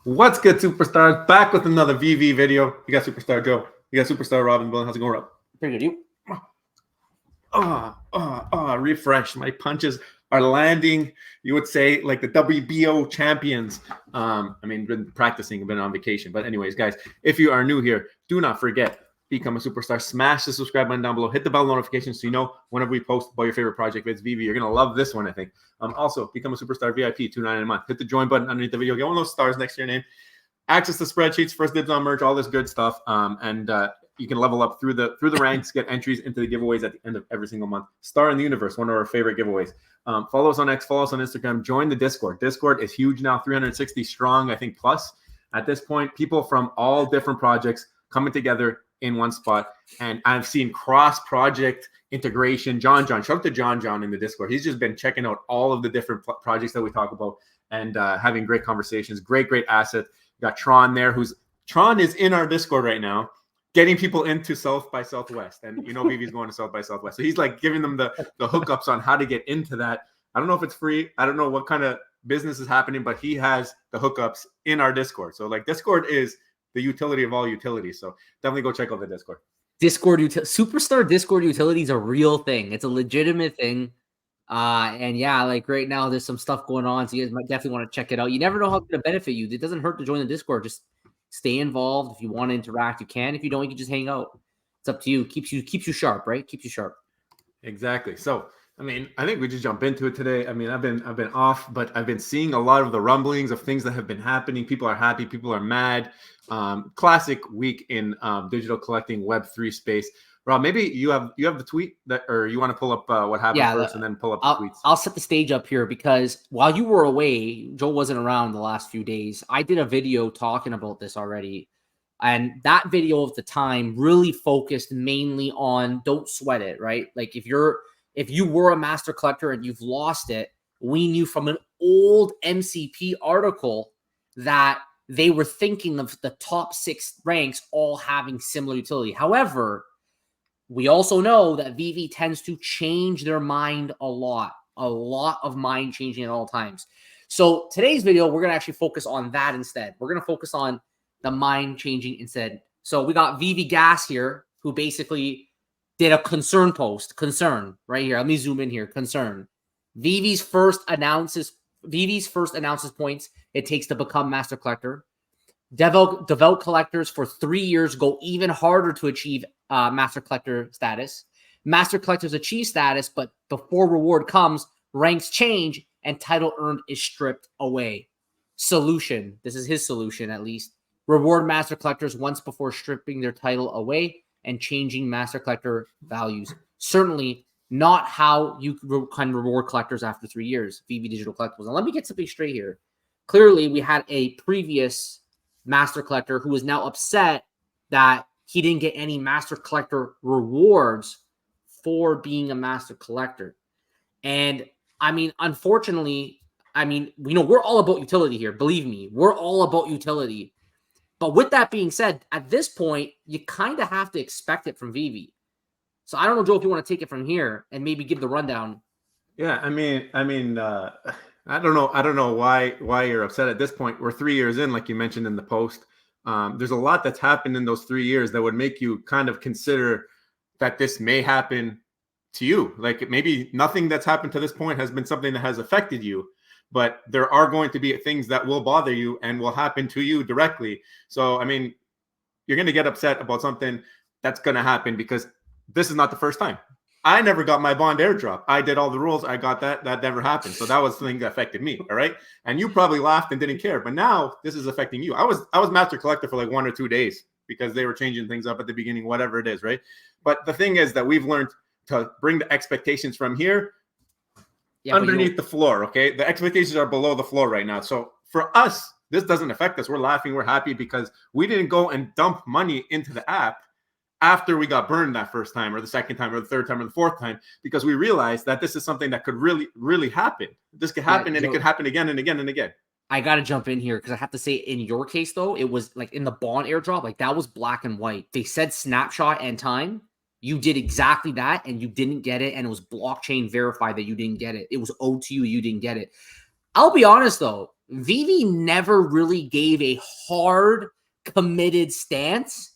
What's good, superstars? Back with another VV video. You got Superstar Joe. You got Superstar Robin. How's it going, Rob? Pretty good. You? Refresh. My punches are landing. You would say like the WBO champions. Been practicing. I've been on vacation. But anyways, guys, if you are new here, do not forget, become a superstar. Smash the subscribe button down below. Hit the bell notification so you know whenever we post about your favorite project. If it's VV, you're going to love this one, I think. Also, become a superstar VIP, $2.99 a month. Hit the join button underneath the video. Get one of those stars next to your name. Access to spreadsheets, first dibs on merch, all this good stuff. You can level up through the ranks, get entries into the giveaways at the end of every single month. Star in the Universe, one of our favorite giveaways. Follow us on X, follow us on Instagram. Join the Discord. Discord is huge now, 360 strong, I think, plus. At this point, people from all different projects coming together in one spot. And I've seen cross-project integration. Shout out to John in the Discord. He's just been checking out all of the different projects that we talk about and having great conversations. Great asset. We got Tron there, Tron is in our Discord right now, getting people into South by Southwest. And you know Vivi's going to South by Southwest. So he's like giving them the hookups on how to get into that. I don't know if it's free. I don't know what kind of business is happening, but he has the hookups in our Discord. So like Discord is the utility of all utilities. So definitely go check out the Discord. Superstar Discord utility is a real thing. It's a legitimate thing. And yeah, like right now there's some stuff going on, so you guys might definitely want to check it out. You never know how it's going to benefit you. It doesn't hurt to join the Discord. Just stay involved. If you want to interact, you can. If you don't, you can just hang out. It's up to you. Keeps you sharp, right? Keeps you sharp. Exactly. So I think we just jump into it today. I've been off, but I've been seeing a lot of the rumblings of things that have been happening. People are happy, people are mad. Classic week in digital collecting Web3 space. Rob, maybe you have the tweet or you want to pull up what happened first and then pull up the tweets. I'll set the stage up here because while you were away, Joe wasn't around the last few days. I did a video talking about this already. And that video at the time really focused mainly on don't sweat it, right? Like if you were a master collector and you've lost it, we knew from an old MCP article that they were thinking of the top 6 ranks all having similar utility. However, we also know that VV tends to change their mind a lot of mind changing at all times. So today's video, we're going to actually focus on that instead. We're going to focus on the mind changing instead. So we got VV Gas here, who basically did a concern post. Concern right here. Let me zoom in here. Concern. VV's first announces points it takes to become master collector. Devout collectors for 3 years go even harder to achieve master collector status. Master collectors achieve status, but before reward comes, ranks change and title earned is stripped away. Solution. This is his solution, at least. Reward master collectors once before stripping their title away and changing master collector values. Certainly not how you can reward collectors after 3 years. VV Digital Collectibles. Now, let me get something straight here. Clearly, we had a previous master collector who is now upset that he didn't get any master collector rewards for being a master collector. And unfortunately, we're all about utility here. Believe me, we're all about utility. But with that being said, at this point, you kind of have to expect it from VV. So I don't know, Joe, if you want to take it from here and maybe give the rundown. Yeah, I don't know why you're upset at this point. We're 3 years in, like you mentioned in the post. There's a lot that's happened in those 3 years that would make you kind of consider that this may happen to you. Like maybe nothing that's happened to this point has been something that has affected you, but there are going to be things that will bother you and will happen to you directly. So, you're going to get upset about something that's going to happen because this is not the first time. I never got my bond airdrop. I did all the rules. I got that. That never happened. So that was something that affected me. All right. And you probably laughed and didn't care. But now this is affecting you. I was master collector for like 1 or 2 days because they were changing things up at the beginning, whatever it is. Right. But the thing is that we've learned to bring the expectations from here underneath the floor. Okay. The expectations are below the floor right now. So for us, this doesn't affect us. We're laughing. We're happy because we didn't go and dump money into the app after we got burned that first time or the second time or the third time or the fourth time, because we realized that this is something that could really happen. This could happen and it could happen again and again and again. I got to jump in here because I have to say in your case, though, it was like in the bond airdrop, like that was black and white. They said snapshot and time. You did exactly that and you didn't get it. And it was blockchain verified that you didn't get it. It was owed to you. You didn't get it. I'll be honest, though. Veve never really gave a hard, committed stance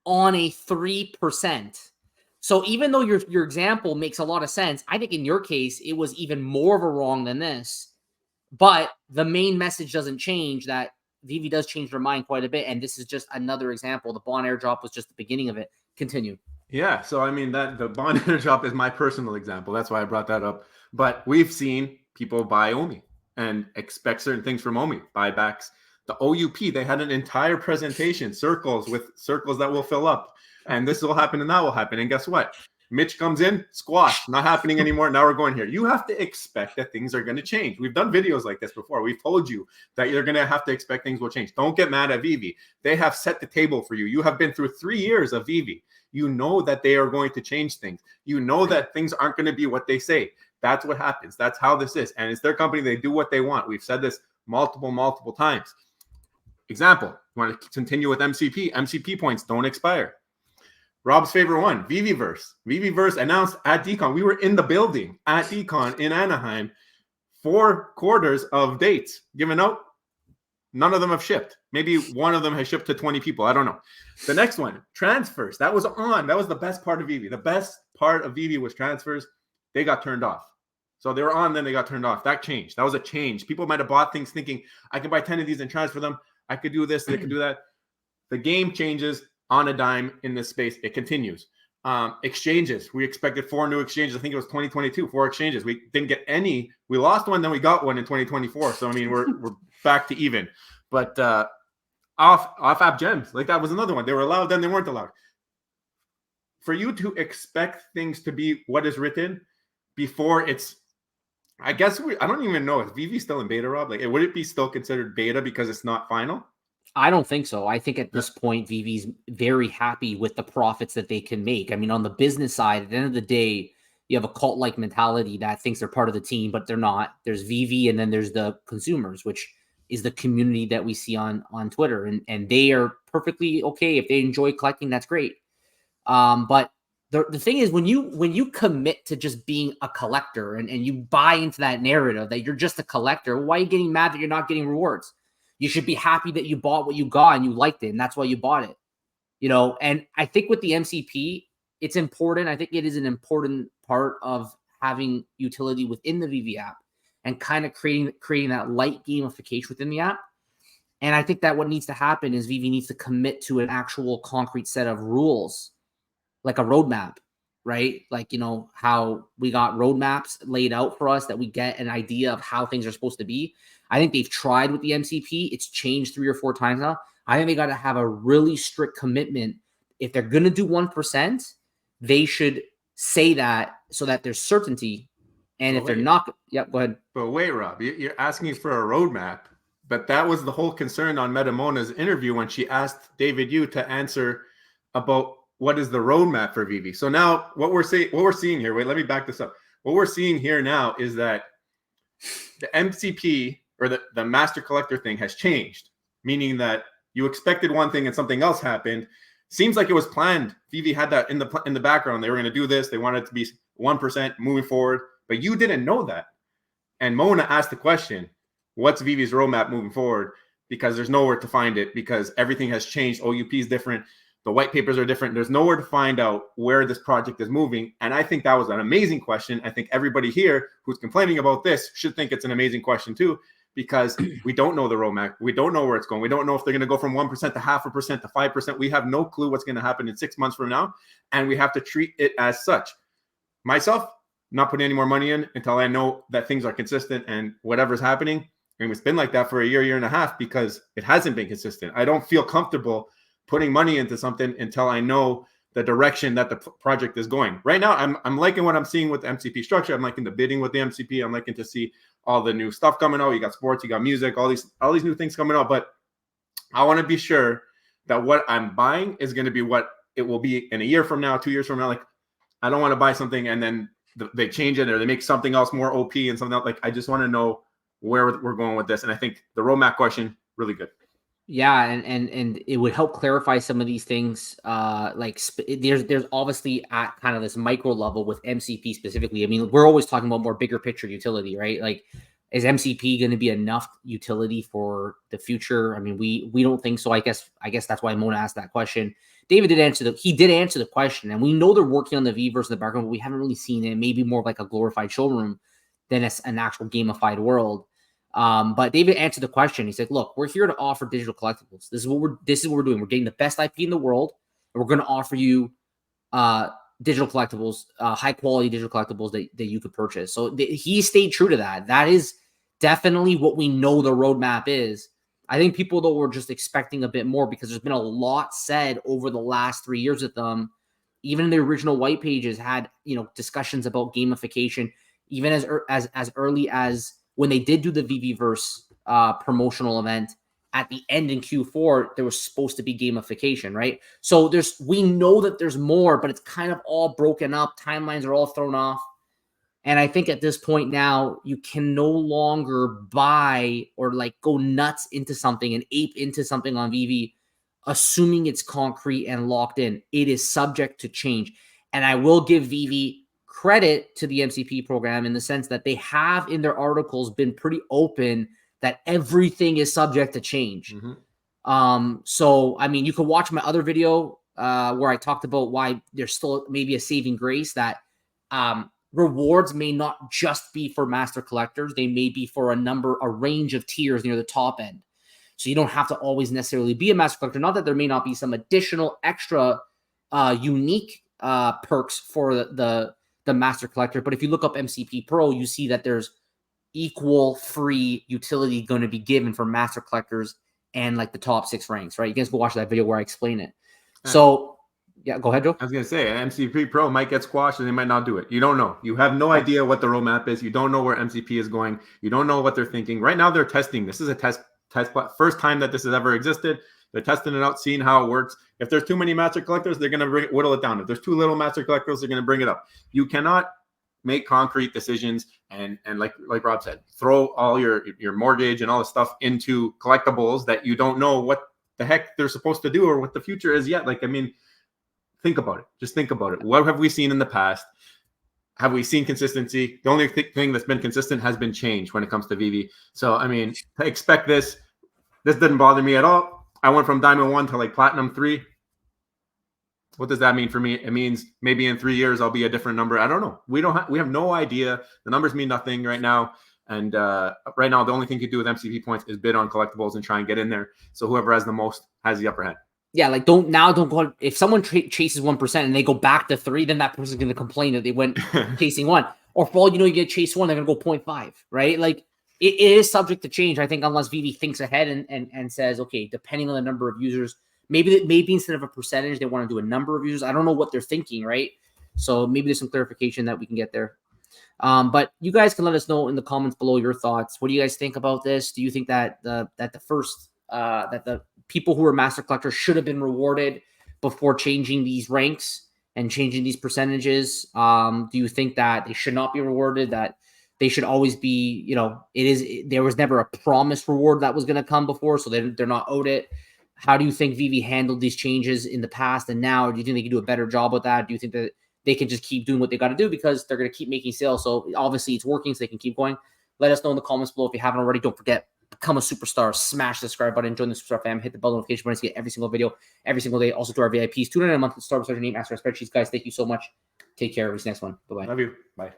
on a 3%. So even though your example makes a lot of sense, I think in your case, it was even more of a wrong than this. But the main message doesn't change, that Veve does change their mind quite a bit. And this is just another example. The bond airdrop was just the beginning of it. Continue. Yeah. So, I mean, that the bond airdrop is my personal example. That's why I brought that up. But we've seen people buy OMI and expect certain things from OMI, buybacks. The OUP, they had an entire presentation, circles that will fill up. And this will happen and that will happen. And guess what? Mitch comes in, squash, not happening anymore. Now we're going here. You have to expect that things are going to change. We've done videos like this before. We've told you that you're going to have to expect things will change. Don't get mad at Veve. They have set the table for you. You have been through 3 years of Veve. You know that they are going to change things. You know that things aren't going to be what they say. That's what happens. That's how this is. And it's their company. They do what they want. We've said this multiple times. Example, you want to continue with MCP. MCP points don't expire. Rob's favorite one, Veveverse. Veveverse announced at DCon. We were in the building at DCon in Anaheim. 4 quarters of dates given out. None of them have shipped. Maybe one of them has shipped to 20 people. I don't know. The next one, transfers. That was on. That was the best part of Veve. The best part of Veve was transfers. They got turned off. So they were on, then they got turned off. That changed. That was a change. People might have bought things thinking, I can buy 10 of these and transfer them. I could do this. They could do that. The game changes on a dime in this space. It continues. Exchanges. We expected 4 new exchanges. I think it was 2022, 4 exchanges. We didn't get any. We lost one, then we got one in 2024. So, I mean, we're back to even. But off-app gems, like that was another one. They were allowed, then they weren't allowed. For you to expect things to be what is written before it's, I guess I don't even know. Is Veve still in beta, Rob? Like, would it be still considered beta because it's not final? I don't think so. I think at this point, Veve's very happy with the profits that they can make. I mean, on the business side, at the end of the day, you have a cult-like mentality that thinks they're part of the team, but they're not. There's Veve, and then there's the consumers, which is the community that we see on Twitter. And they are perfectly okay. If they enjoy collecting, that's great. But the thing is, when you commit to just being a collector and you buy into that narrative that you're just a collector, why are you getting mad that you're not getting rewards? You should be happy that you bought what you got and you liked it, and that's why you bought it. And I think with the MCP, it's important. I think it is an important part of having utility within the Veve app and kind of creating that light gamification within the app. And I think that what needs to happen is Veve needs to commit to an actual concrete set of rules, like a roadmap, right? Like, how we got roadmaps laid out for us, that we get an idea of how things are supposed to be. I think they've tried with the MCP. It's changed 3 or 4 times now. I think they got to have a really strict commitment. If they're going to do 1%, they should say that so that there's certainty. And if they're not, go ahead. But wait, Rob, you're asking for a roadmap. But that was the whole concern on Metamona's interview when she asked David Yu to answer about what is the roadmap for Veve. So now what we're seeing here, wait, let me back this up. What we're seeing here now is that the MCP or the master collector thing has changed, meaning that you expected one thing and something else happened. Seems like it was planned. Veve had that in the background. They were going to do this. They wanted it to be 1% moving forward, but you didn't know that. And Mona asked the question, what's Veve's roadmap moving forward? Because there's nowhere to find it, because everything has changed. OUP is different. The white papers are different. There's nowhere to find out where this project is moving. And I think that was an amazing question. I think everybody here who's complaining about this should think it's an amazing question too, because we don't know the roadmap. We don't know where it's going. We don't know if they're going to go from 1% to 0.5% to 5%. We have no clue what's going to happen in 6 months from now. And we have to treat it as such. Myself, not putting any more money in until I know that things are consistent and whatever's happening. I mean, it's been like that for a year and a half because it hasn't been consistent. I don't feel comfortable putting money into something until I know the direction that the project is going. Right now, I'm liking what I'm seeing with the MCP structure. I'm liking the bidding with the MCP. I'm liking to see all the new stuff coming out. You got sports, you got music, all these new things coming out. But I want to be sure that what I'm buying is going to be what it will be in a year from now, 2 years from now. Like, I don't want to buy something and then they change it or they make something else more OP and something else. Like, I just want to know where we're going with this. And I think the roadmap question, really good. Yeah, and it would help clarify some of these things. There's obviously at kind of this micro level with MCP specifically. I mean, we're always talking about more bigger picture utility, right? Like Is MCP going to be enough utility for the future? I mean, we don't think so. I guess that's why Mona asked that question. David did answer the question, and we know they're working on the Vverse in the background, but we haven't really seen it. Maybe more of like a glorified showroom than an actual gamified world. But David answered the question. He said, "Look, we're here to offer digital collectibles. This is what we're doing. We're getting the best IP in the world, and we're going to offer you digital collectibles, high quality digital collectibles that you could purchase." So he stayed true to that. That is definitely what we know the roadmap is. I think people, though, were just expecting a bit more because there's been a lot said over the last 3 years with them. Even in the original white pages had, discussions about gamification, even as early as when they did do the Veveverse promotional event at the end in Q4, there was supposed to be gamification, right? So we know that there's more, but it's kind of all broken up. Timelines are all thrown off. And I think at this point now, you can no longer buy or go nuts into something and ape into something on Veve, assuming it's concrete and locked in. It is subject to change. And I will give Veve credit to the MCP program in the sense that they have in their articles been pretty open that everything is subject to change. So, I mean, you can watch my other video where I talked about why there's still maybe a saving grace that rewards may not just be for master collectors. They may be for a range of tiers near the top end. So you don't have to always necessarily be a master collector. Not that there may not be some additional extra unique perks for the master collector. But if you look up MCP Pro, you see that there's equal free utility going to be given for master collectors and the top 6 ranks, right? You guys go watch that video where I explain it. So yeah, go ahead, Joe. I was going to say, MCP Pro might get squashed and they might not do it. You don't know. You have no idea what the roadmap is. You don't know where MCP is going. You don't know what they're thinking. Right now, they're testing. This is a test first time that this has ever existed. They're testing it out, seeing how it works. If there's too many master collectors, they're going to whittle it down. If there's too little master collectors, they're going to bring it up. You cannot make concrete decisions and like Rob said, throw all your mortgage and all the stuff into collectibles that you don't know what the heck they're supposed to do or what the future is yet. Think about it. Just think about it. What have we seen in the past? Have we seen consistency? The only thing that's been consistent has been change when it comes to Veve. So, I mean, expect this. This didn't bother me at all. I went from Diamond 1 to Platinum 3. What does that mean for me? It means maybe in 3 years, I'll be a different number. I don't know. We have no idea. The numbers mean nothing right now. And right now, the only thing you can do with MCP points is bid on collectibles and try and get in there. So whoever has the most has the upper hand. Yeah, don't go. If someone chases 1% and they go back to 3, then that person's going to complain that they went chasing 1. Or for all you get chase 1, they're going to go 0.5, right? It is subject to change, I think, unless Veve thinks ahead and says, okay, depending on the number of users, maybe instead of a percentage, they want to do a number of users. I don't know what they're thinking, right? So maybe there's some clarification that we can get there. But you guys can let us know in the comments below your thoughts. What do you guys think about this? Do you think that the people who are master collectors should have been rewarded before changing these ranks and changing these percentages? Do you think that they should not be rewarded, that they should always be, there was never a promised reward that was going to come before, so they're not owed it? How do you think Veve handled these changes in the past and now? Do you think they can do a better job with that? Do you think that they can just keep doing what they got to do because they're going to keep making sales? So obviously it's working, so they can keep going. Let us know in the comments below if you haven't already. Don't forget, become a superstar, smash the subscribe button, join the superstar fam, hit the bell notification button to get every single video every single day. Also to our VIPs, tune in a month to start with your name, ask our spreadsheets. Guys, thank you so much. Take care. See you next one. Bye-bye. Love you. Bye.